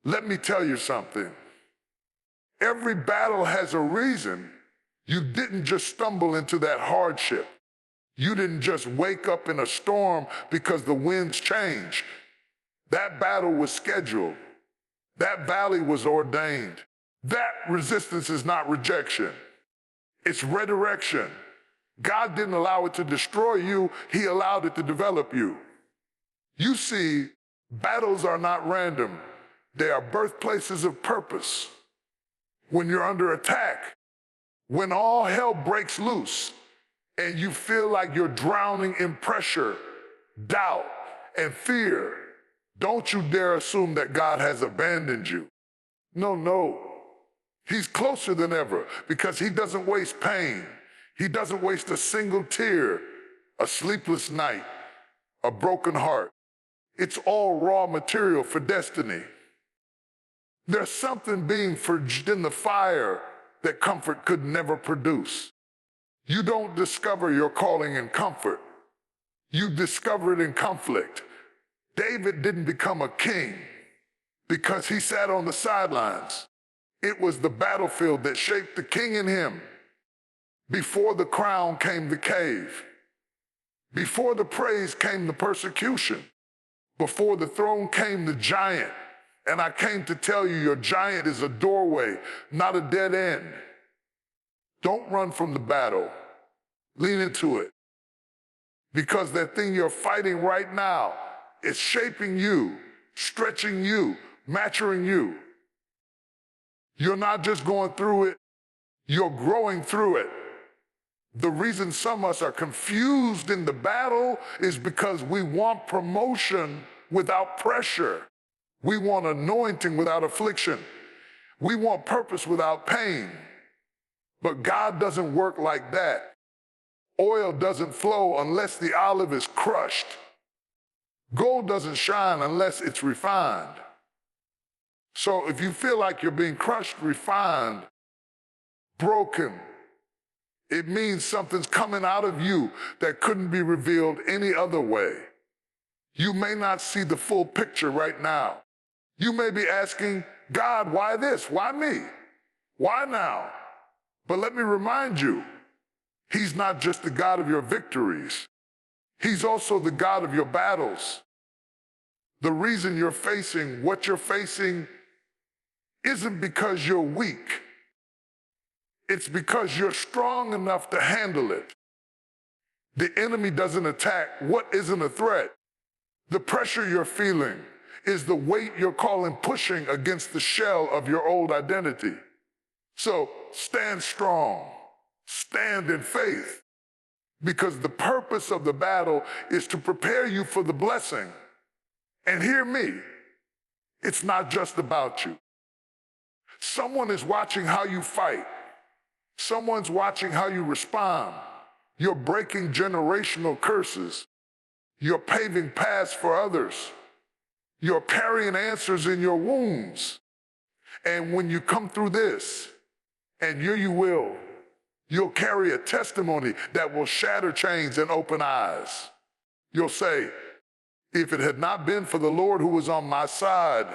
Let me tell you something. Every battle has a reason. You didn't just stumble into that hardship. You didn't just wake up in a storm because the winds changed. That battle was scheduled. That valley was ordained. That resistance is not rejection. It's redirection. God didn't allow it to destroy you. He allowed it to develop you. You see, battles are not random. They are birthplaces of purpose. When you're under attack, when all hell breaks loose, and you feel like you're drowning in pressure, doubt, and fear, don't you dare assume that God has abandoned you. No. He's closer than ever because he doesn't waste pain. He doesn't waste a single tear, a sleepless night, a broken heart. It's all raw material for destiny. There's something being forged in the fire that comfort could never produce. You don't discover your calling in comfort. You discover it in conflict. David didn't become a king because he sat on the sidelines. It was the battlefield that shaped the king in him. Before the crown came the cave. Before the praise came the persecution. Before the throne came the giant. And I came to tell you, your giant is a doorway, not a dead end. Don't run from the battle. Lean into it. Because that thing you're fighting right now is shaping you, stretching you, maturing you. You're not just going through it, you're growing through it. The reason some of us are confused in the battle is because we want promotion without pressure. We want anointing without affliction. We want purpose without pain. But God doesn't work like that. Oil doesn't flow unless the olive is crushed. Gold doesn't shine unless it's refined. So if you feel like you're being crushed, refined, broken, it means something's coming out of you that couldn't be revealed any other way. You may not see the full picture right now. You may be asking, God, why this? Why me? Why now? But let me remind you, he's not just the God of your victories. He's also the God of your battles. The reason you're facing what you're facing isn't because you're weak. It's because you're strong enough to handle it. The enemy doesn't attack what isn't a threat. The pressure you're feeling is the weight you're calling pushing against the shell of your old identity. So stand strong, stand in faith, because the purpose of the battle is to prepare you for the blessing. And hear me, it's not just about you. Someone is watching how you fight. Someone's watching how you respond. You're breaking generational curses. You're paving paths for others. You're carrying answers in your wounds. And when you come through this, and you will, you'll carry a testimony that will shatter chains and open eyes. You'll say, if it had not been for the Lord who was on my side,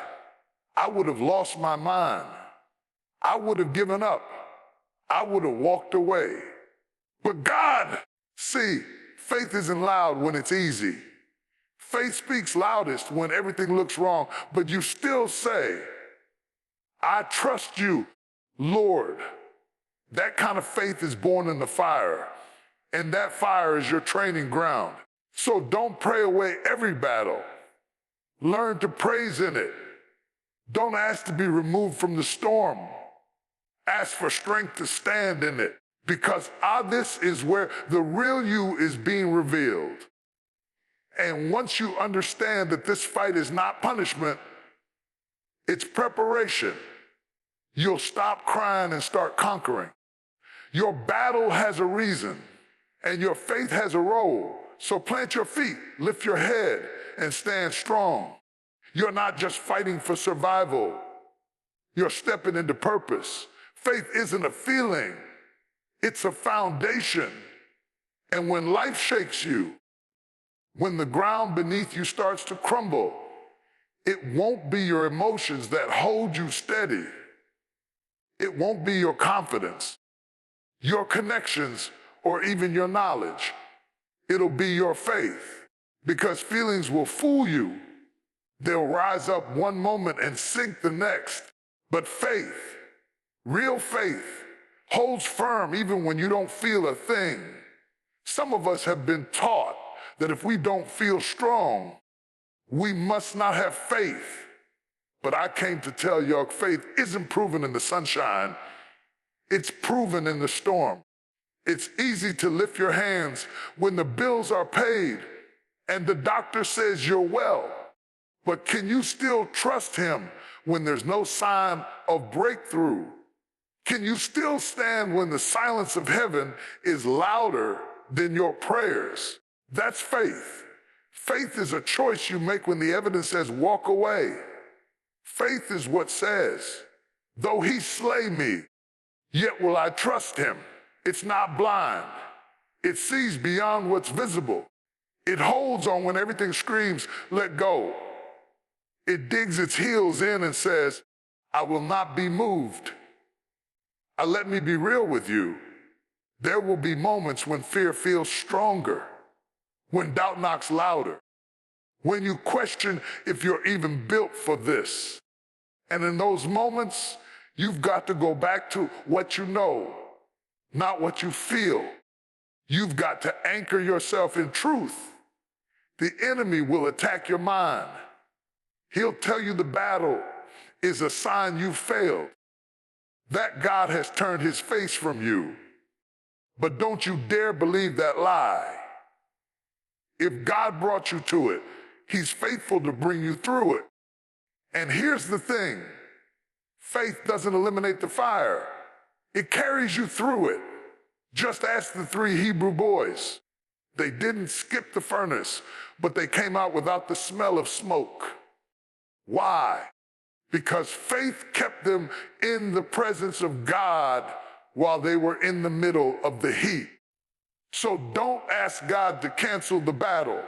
I would have lost my mind. I would have given up. I would have walked away. But God, see, faith isn't loud when it's easy. Faith speaks loudest when everything looks wrong, but you still say, I trust you, Lord. That kind of faith is born in the fire, and that fire is your training ground. So don't pray away every battle. Learn to praise in it. Don't ask to be removed from the storm. Ask for strength to stand in it, because this is where the real you is being revealed. And once you understand that this fight is not punishment, it's preparation, you'll stop crying and start conquering. Your battle has a reason, and your faith has a role. So plant your feet, lift your head, and stand strong. You're not just fighting for survival. You're stepping into purpose. Faith isn't a feeling. It's a foundation. And when life shakes you, when the ground beneath you starts to crumble, It won't be your emotions that hold you steady. It won't be your confidence, your connections, or even your knowledge. It'll be your faith, because feelings will fool you. They'll rise up one moment and sink the next. But faith, real faith, holds firm even when you don't feel a thing. Some of us have been taught that if we don't feel strong, we must not have faith. But I came to tell you, faith isn't proven in the sunshine. It's proven in the storm. It's easy to lift your hands when the bills are paid and the doctor says you're well. But can you still trust him when there's no sign of breakthrough? Can you still stand when the silence of heaven is louder than your prayers? That's faith. Faith is a choice you make when the evidence says walk away. Faith is what says, though he slay me, yet will I trust him. It's not blind. It sees beyond what's visible. It holds on when everything screams, let go. It digs its heels in and says, I will not be moved. Let me be real with you. There will be moments when fear feels stronger, when doubt knocks louder, when you question if you're even built for this. And in those moments, you've got to go back to what you know, not what you feel. You've got to anchor yourself in truth. The enemy will attack your mind. He'll tell you the battle is a sign you failed, that God has turned his face from you. But don't you dare believe that lie. If God brought you to it, he's faithful to bring you through it. And here's the thing, faith doesn't eliminate the fire. It carries you through it. Just ask the 3 Hebrew boys. They didn't skip the furnace, but they came out without the smell of smoke. Why? Because faith kept them in the presence of God while they were in the middle of the heat. So don't ask God to cancel the battle.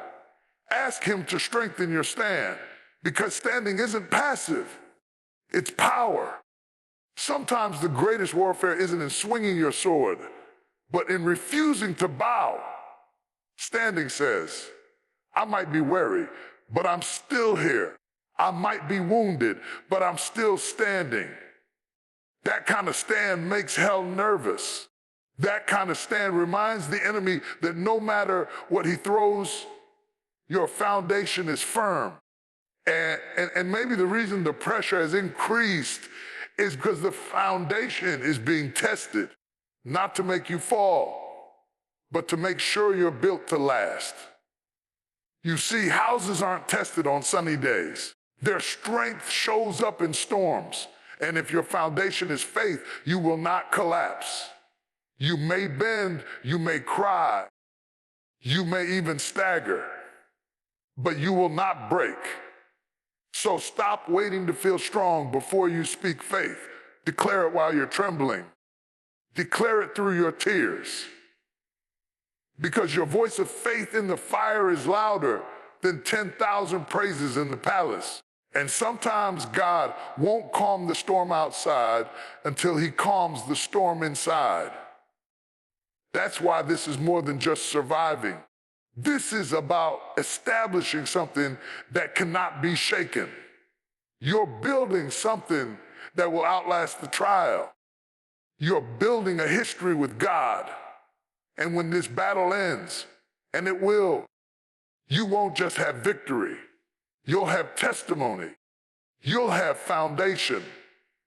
Ask him to strengthen your stand, because standing isn't passive, it's power. Sometimes the greatest warfare isn't in swinging your sword, but in refusing to bow. Standing says, I might be weary, but I'm still here. I might be wounded, but I'm still standing. That kind of stand makes hell nervous. That kind of stand reminds the enemy that no matter what he throws, your foundation is firm. And maybe the reason the pressure has increased is because the foundation is being tested, not to make you fall, but to make sure you're built to last. You see, houses aren't tested on sunny days. Their strength shows up in storms. And if your foundation is faith, you will not collapse. You may bend, you may cry, you may even stagger, but you will not break. So stop waiting to feel strong before you speak faith. Declare it while you're trembling. Declare it through your tears. Because your voice of faith in the fire is louder than 10,000 praises in the palace. And sometimes God won't calm the storm outside until he calms the storm inside. That's why this is more than just surviving. This is about establishing something that cannot be shaken. You're building something that will outlast the trial. You're building a history with God. And when this battle ends, and it will, you won't just have victory. You'll have testimony. You'll have foundation.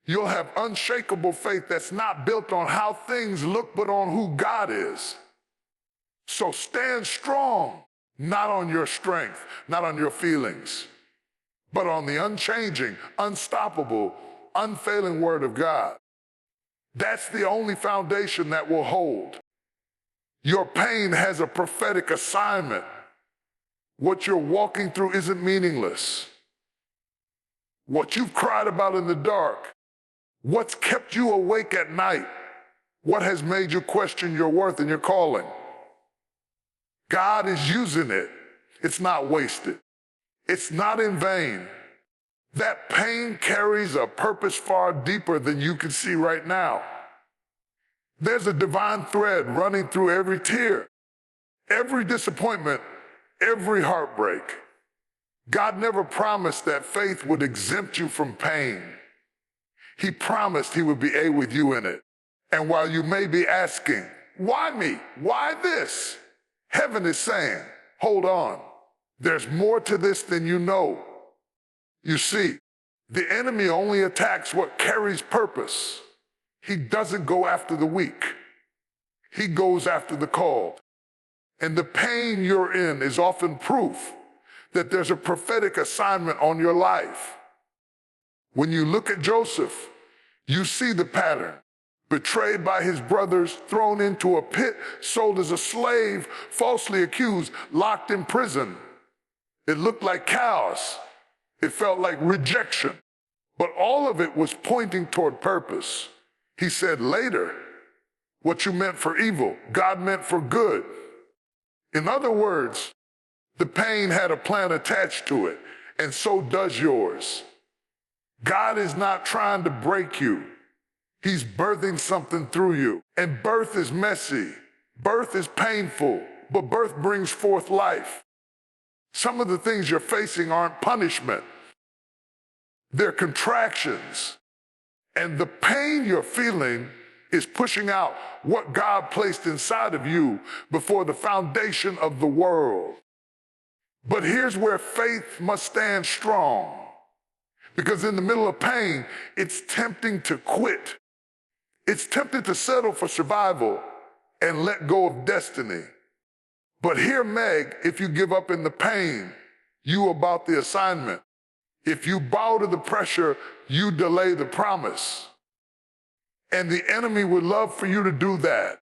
You'll have unshakable faith that's not built on how things look, but on who God is. So stand strong, not on your strength, not on your feelings, but on the unchanging, unstoppable, unfailing word of God. That's the only foundation that will hold. Your pain has a prophetic assignment. What you're walking through isn't meaningless. What you've cried about in the dark, what's kept you awake at night, what has made you question your worth and your calling, God is using it. It's not wasted. It's not in vain. That pain carries a purpose far deeper than you can see right now. There's a divine thread running through every tear, every disappointment, every heartbreak. God never promised that faith would exempt you from pain. He promised he would be A with you in it. And while you may be asking, why me? Why this? Heaven is saying, hold on. There's more to this than you know. You see, the enemy only attacks what carries purpose. He doesn't go after the weak. He goes after the called. And the pain you're in is often proof that there's a prophetic assignment on your life. When you look at Joseph, you see the pattern. Betrayed by his brothers, thrown into a pit, sold as a slave, falsely accused, locked in prison. It looked like chaos. It felt like rejection. But all of it was pointing toward purpose. He said later, what you meant for evil, God meant for good. In other words, the pain had a plan attached to it, and so does yours. God is not trying to break you. He's birthing something through you. And birth is messy. Birth is painful, but birth brings forth life. Some of the things you're facing aren't punishment. They're contractions. And the pain you're feeling is pushing out what God placed inside of you before the foundation of the world. But here's where faith must stand strong. Because in the middle of pain, it's tempting to quit. It's tempting to settle for survival and let go of destiny. But hear Meg, if you give up in the pain, you about the assignment. If you bow to the pressure, you delay the promise. And the enemy would love for you to do that.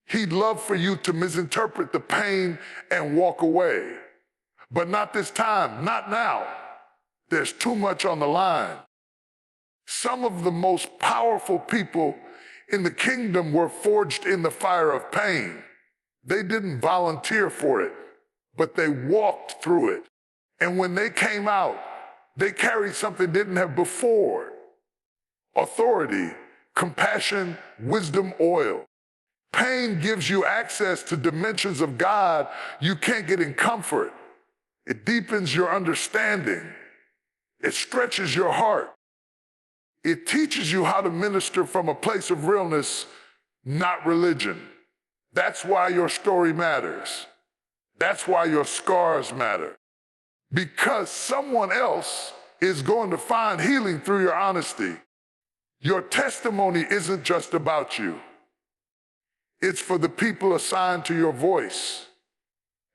He'd love for you to misinterpret the pain and walk away. But not this time, not now. There's too much on the line. Some of the most powerful people in the kingdom were forged in the fire of pain. They didn't volunteer for it, but they walked through it. And when they came out, they carried something they didn't have before. Authority, compassion, wisdom, oil. Pain gives you access to dimensions of God you can't get in comfort. It deepens your understanding. It stretches your heart. It teaches you how to minister from a place of realness, not religion. That's why your story matters. That's why your scars matter. Because someone else is going to find healing through your honesty. Your testimony isn't just about you. It's for the people assigned to your voice.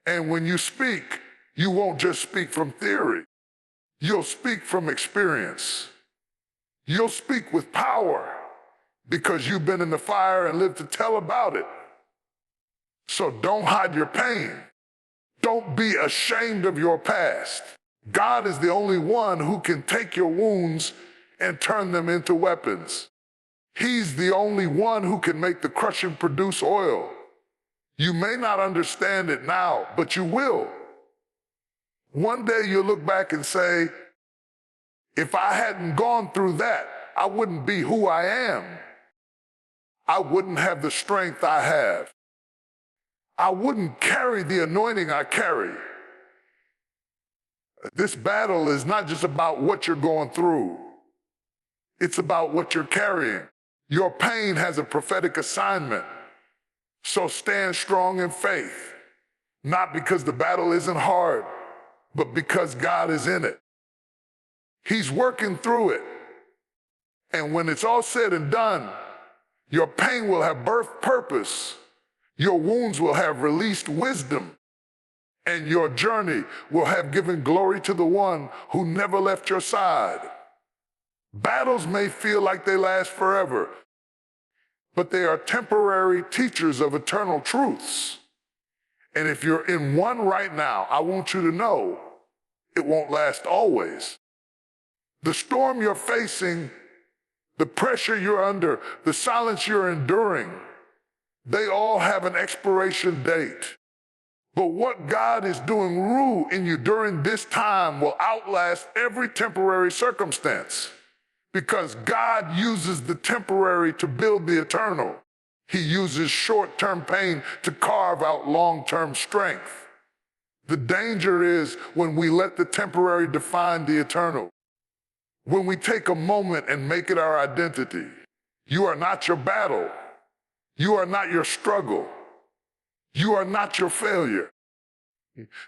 And when you speak, you won't just speak from theory. You'll speak from experience. You'll speak with power because you've been in the fire and lived to tell about it. So don't hide your pain. Don't be ashamed of your past. God is the only one who can take your wounds and turn them into weapons. He's the only one who can make the crushing produce oil. You may not understand it now, but you will. One day you'll look back and say, if I hadn't gone through that, I wouldn't be who I am. I wouldn't have the strength I have. I wouldn't carry the anointing I carry. This battle is not just about what you're going through. It's about what you're carrying. Your pain has a prophetic assignment. So stand strong in faith, not because the battle isn't hard, but because God is in it. He's working through it. And when it's all said and done, your pain will have birthed purpose. Your wounds will have released wisdom. And your journey will have given glory to the one who never left your side. Battles may feel like they last forever, but they are temporary teachers of eternal truths. And if you're in one right now, I want you to know it won't last always. The storm you're facing, the pressure you're under, the silence you're enduring, they all have an expiration date. But what God is doing rule in you during this time will outlast every temporary circumstance, because God uses the temporary to build the eternal. He uses short-term pain to carve out long-term strength. The danger is when we let the temporary define the eternal. When we take a moment and make it our identity. You are not your battle. You are not your struggle. You are not your failure.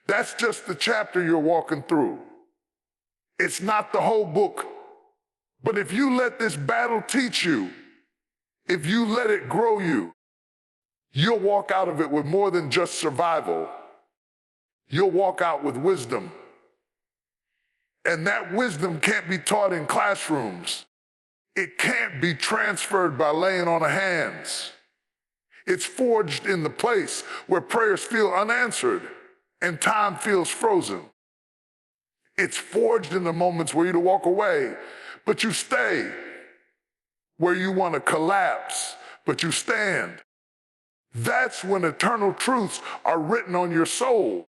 That's just the chapter you're walking through. It's not the whole book. But if you let this battle teach you, if you let it grow you, you'll walk out of it with more than just survival. You'll walk out with wisdom. And that wisdom can't be taught in classrooms. It can't be transferred by laying on of hands. It's forged in the place where prayers feel unanswered and time feels frozen. It's forged in the moments where you walk away, but you stay. Where you want to collapse, but you stand. That's when eternal truths are written on your soul.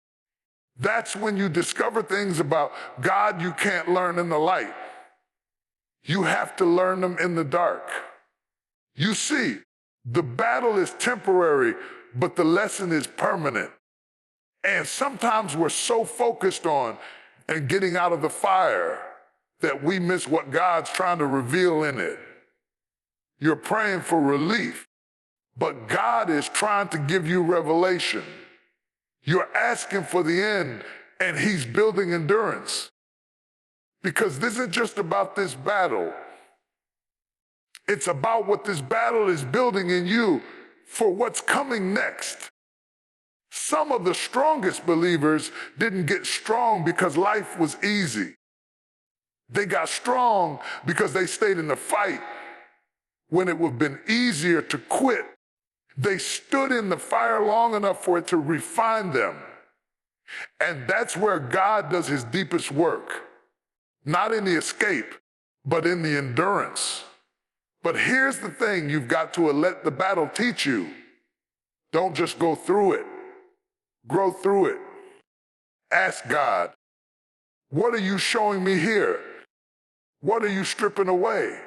That's when you discover things about God you can't learn in the light. You have to learn them in the dark. You see, the battle is temporary, but the lesson is permanent. And sometimes we're so focused on and getting out of the fire that we miss what God's trying to reveal in it. You're praying for relief, but God is trying to give you revelation. You're asking for the end, and He's building endurance. Because this isn't just about this battle. It's about what this battle is building in you for what's coming next. Some of the strongest believers didn't get strong because life was easy. They got strong because they stayed in the fight when it would have been easier to quit. They stood in the fire long enough for it to refine them. And that's where God does His deepest work. Not in the escape, but in the endurance. But here's the thing you've got to let the battle teach you. Don't just go through it. Grow through it. Ask God, what are you showing me here? What are you stripping away?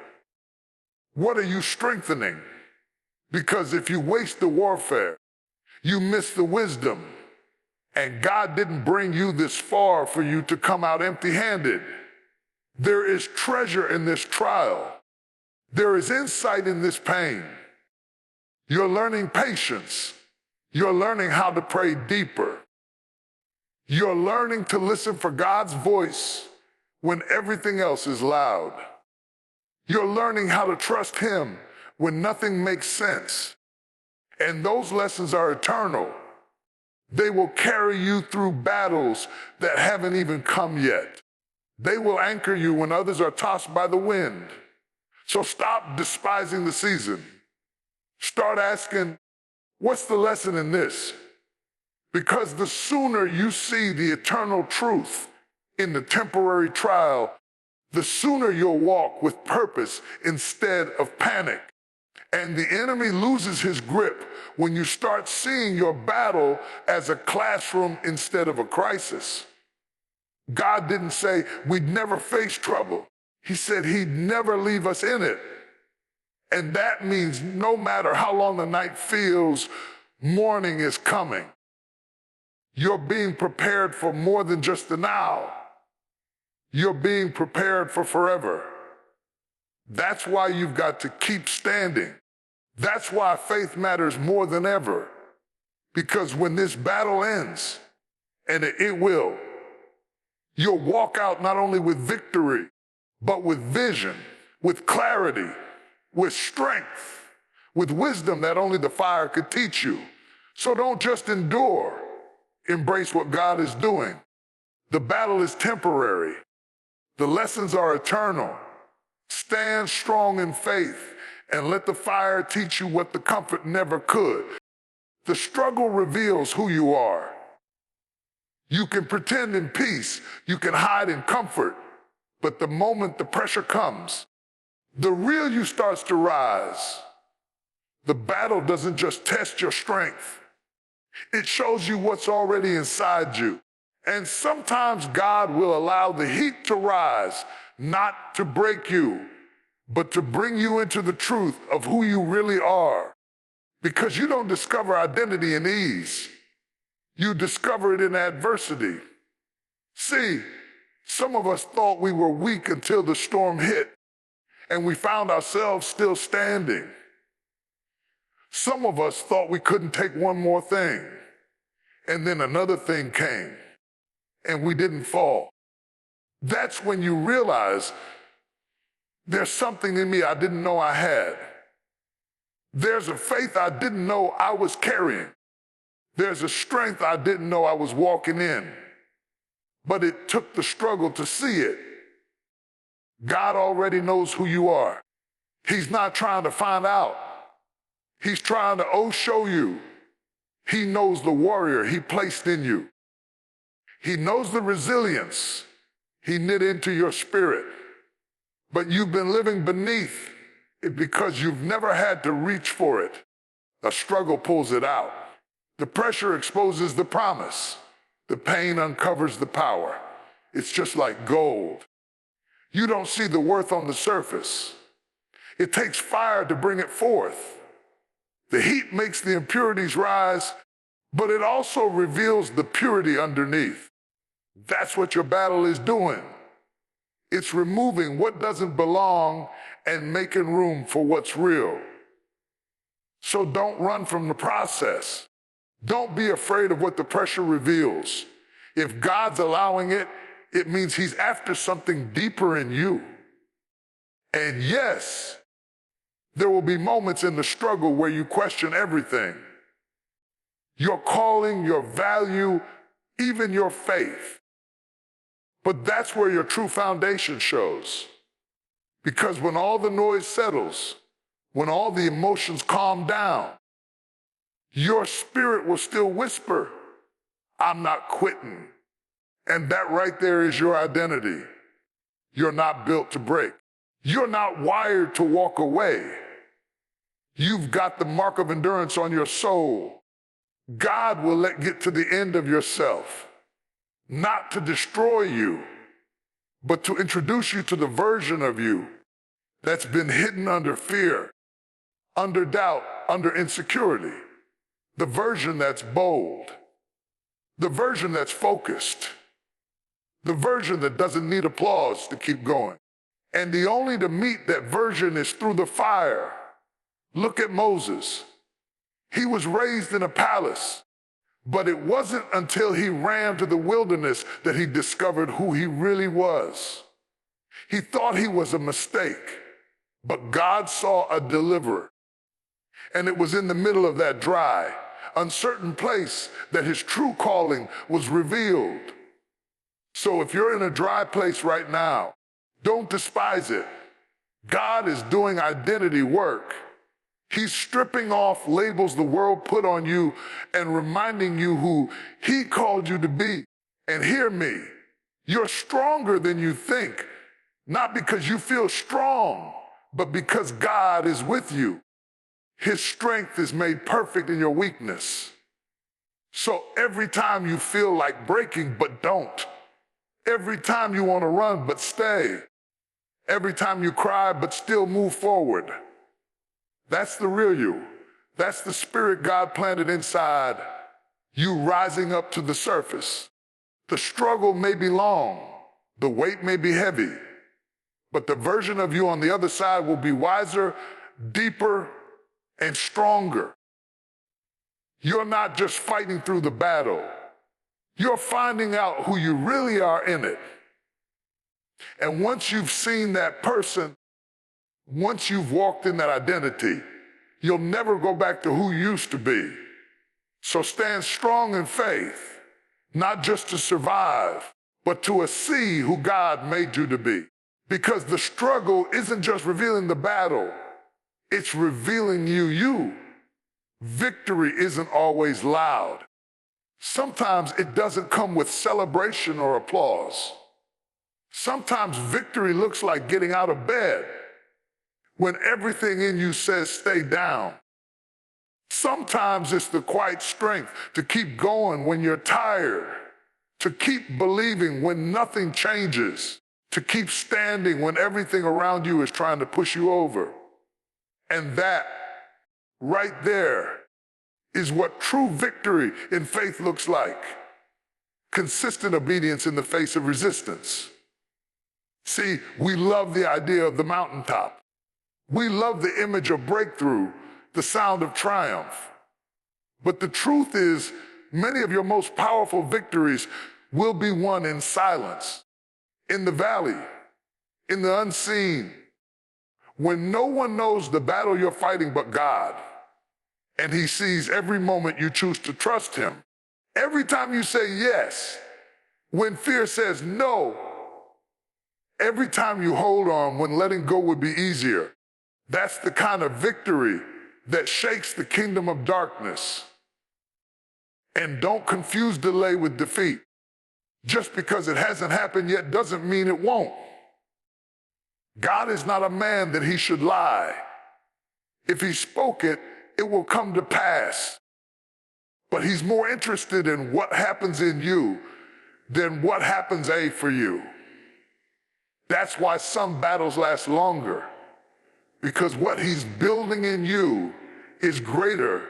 What are you strengthening? Because if you waste the warfare, you miss the wisdom. And God didn't bring you this far for you to come out empty-handed. There is treasure in this trial. There is insight in this pain. You're learning patience. You're learning how to pray deeper. You're learning to listen for God's voice when everything else is loud. You're learning how to trust Him when nothing makes sense. And those lessons are eternal. They will carry you through battles that haven't even come yet. They will anchor you when others are tossed by the wind. So stop despising the season. Start asking, what's the lesson in this? Because the sooner you see the eternal truth in the temporary trial, the sooner you'll walk with purpose instead of panic. And the enemy loses his grip when you start seeing your battle as a classroom instead of a crisis. God didn't say we'd never face trouble. He said He'd never leave us in it. And that means no matter how long the night feels, morning is coming. You're being prepared for more than just the now. You're being prepared for forever. That's why you've got to keep standing. That's why faith matters more than ever. Because when this battle ends, and it will, you'll walk out not only with victory, but with vision, with clarity, with strength, with wisdom that only the fire could teach you. So don't just endure. Embrace what God is doing. The battle is temporary. The lessons are eternal. Stand strong in faith and let the fire teach you what the comfort never could. The struggle reveals who you are. You can pretend in peace, you can hide in comfort, but the moment the pressure comes, the real you starts to rise. The battle doesn't just test your strength, It shows you what's already inside you. And sometimes God will allow the heat to rise, not to break you, but to bring you into the truth of who you really are. Because you don't discover identity in ease. You discover it in adversity. See, some of us thought we were weak until the storm hit, and we found ourselves still standing. Some of us thought we couldn't take one more thing, and then another thing came, and we didn't fall. That's when you realize there's something in me I didn't know I had. There's a faith I didn't know I was carrying. There's a strength I didn't know I was walking in. But it took the struggle to see it. God already knows who you are. He's not trying to find out. He's trying to show you. He knows the warrior He placed in you. He knows the resilience He knit into your spirit. But you've been living beneath it because you've never had to reach for it. A struggle pulls it out. The pressure exposes the promise. The pain uncovers the power. It's just like gold. You don't see the worth on the surface. It takes fire to bring it forth. The heat makes the impurities rise, but it also reveals the purity underneath. That's what your battle is doing. It's removing what doesn't belong and making room for what's real. So don't run from the process. Don't be afraid of what the pressure reveals. If God's allowing it, it means He's after something deeper in you. And yes, there will be moments in the struggle where you question everything. Your calling, your value, even your faith. But that's where your true foundation shows. Because when all the noise settles, when all the emotions calm down, your spirit will still whisper, I'm not quitting. And that right there is your identity. You're not built to break. You're not wired to walk away. You've got the mark of endurance on your soul. God will let get to the end of yourself, not to destroy you, but to introduce you to the version of you that's been hidden under fear, under doubt, under insecurity. The version that's bold, the version that's focused, the version that doesn't need applause to keep going. And the only to meet that version is through the fire. Look at Moses. He was raised in a palace, but it wasn't until he ran to the wilderness that he discovered who he really was. He thought he was a mistake, but God saw a deliverer. And it was in the middle of that dry, uncertain place that his true calling was revealed. So if you're in a dry place right now, don't despise it. God is doing identity work. He's stripping off labels the world put on you and reminding you who He called you to be. And hear me, you're stronger than you think, not because you feel strong, but because God is with you. His strength is made perfect in your weakness. So every time you feel like breaking but don't, every time you want to run but stay, every time you cry but still move forward, that's the real you. That's the spirit God planted inside you rising up to the surface. The struggle may be long, the weight may be heavy, but the version of you on the other side will be wiser, deeper, and stronger. You're not just fighting through the battle. You're finding out who you really are in it. And once you've seen that person, once you've walked in that identity, you'll never go back to who you used to be. So stand strong in faith, not just to survive, but to see who God made you to be. Because the struggle isn't just revealing the battle, it's revealing you. Victory isn't always loud. Sometimes it doesn't come with celebration or applause. Sometimes victory looks like getting out of bed when everything in you says stay down. Sometimes it's the quiet strength to keep going when you're tired, to keep believing when nothing changes, to keep standing when everything around you is trying to push you over. And that right there is what true victory in faith looks like. Consistent obedience in the face of resistance. See, we love the idea of the mountaintop. We love the image of breakthrough, the sound of triumph. But the truth is, many of your most powerful victories will be won in silence, in the valley, in the unseen, when no one knows the battle you're fighting but God, and He sees every moment you choose to trust Him. Every time you say yes, when fear says no, every time you hold on when letting go would be easier. That's the kind of victory that shakes the kingdom of darkness. And don't confuse delay with defeat. Just because it hasn't happened yet doesn't mean it won't. God is not a man that He should lie. If He spoke it, it will come to pass. But He's more interested in what happens in you than what happens for you. That's why some battles last longer, because what He's building in you is greater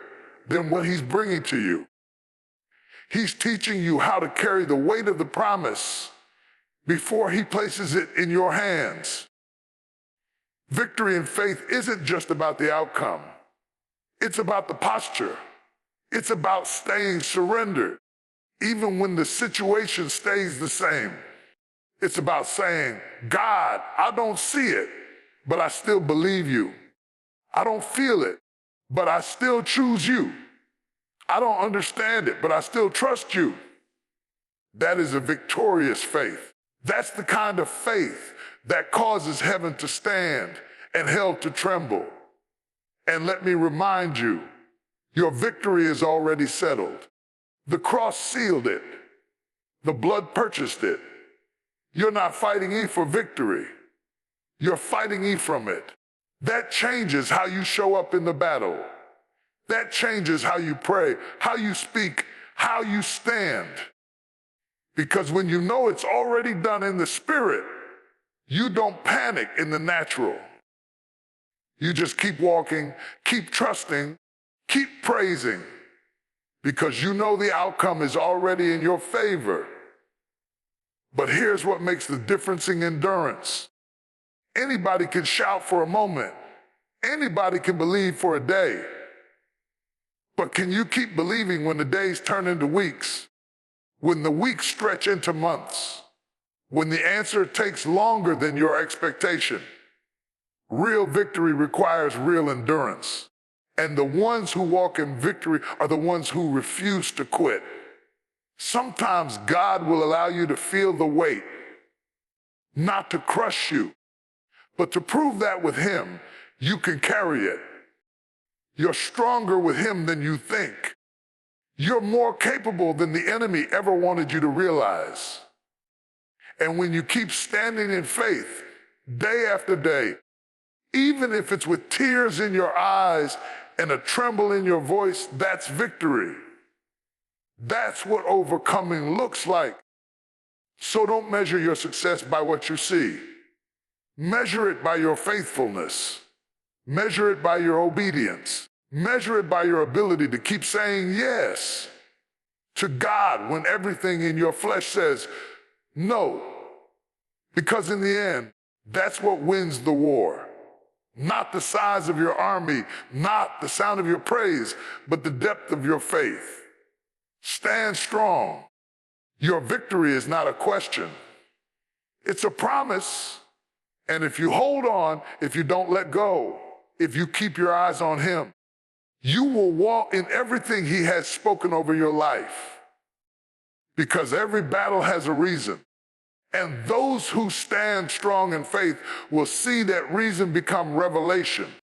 than what He's bringing to you. He's teaching you how to carry the weight of the promise before He places it in your hands. Victory in faith isn't just about the outcome. It's about the posture. It's about staying surrendered, even when the situation stays the same. It's about saying, God, I don't see it, but I still believe You. I don't feel it, but I still choose You. I don't understand it, but I still trust You. That is a victorious faith. That's the kind of faith that causes heaven to stand and hell to tremble. And let me remind you, your victory is already settled. The cross sealed it. The blood purchased it. You're not fighting for victory. You're fighting from it. That changes how you show up in the battle. That changes how you pray, how you speak, how you stand. Because when you know it's already done in the spirit, you don't panic in the natural. You just keep walking, keep trusting, keep praising, because you know the outcome is already in your favor. But here's what makes the difference in endurance. Anybody can shout for a moment. Anybody can believe for a day. But can you keep believing when the days turn into weeks? When the weeks stretch into months? When the answer takes longer than your expectation? Real victory requires real endurance. And the ones who walk in victory are the ones who refuse to quit. Sometimes God will allow you to feel the weight, not to crush you, but to prove that with Him, you can carry it. You're stronger with Him than you think. You're more capable than the enemy ever wanted you to realize. And when you keep standing in faith, day after day, even if it's with tears in your eyes and a tremble in your voice, that's victory. That's what overcoming looks like. So don't measure your success by what you see. Measure it by your faithfulness. Measure it by your obedience. Measure it by your ability to keep saying yes to God when everything in your flesh says no. Because in the end, that's what wins the war. Not the size of your army, not the sound of your praise, but the depth of your faith. Stand strong. Your victory is not a question. It's a promise. And if you hold on, if you don't let go, if you keep your eyes on Him, you will walk in everything He has spoken over your life. Because every battle has a reason. And those who stand strong in faith will see that reason become revelation.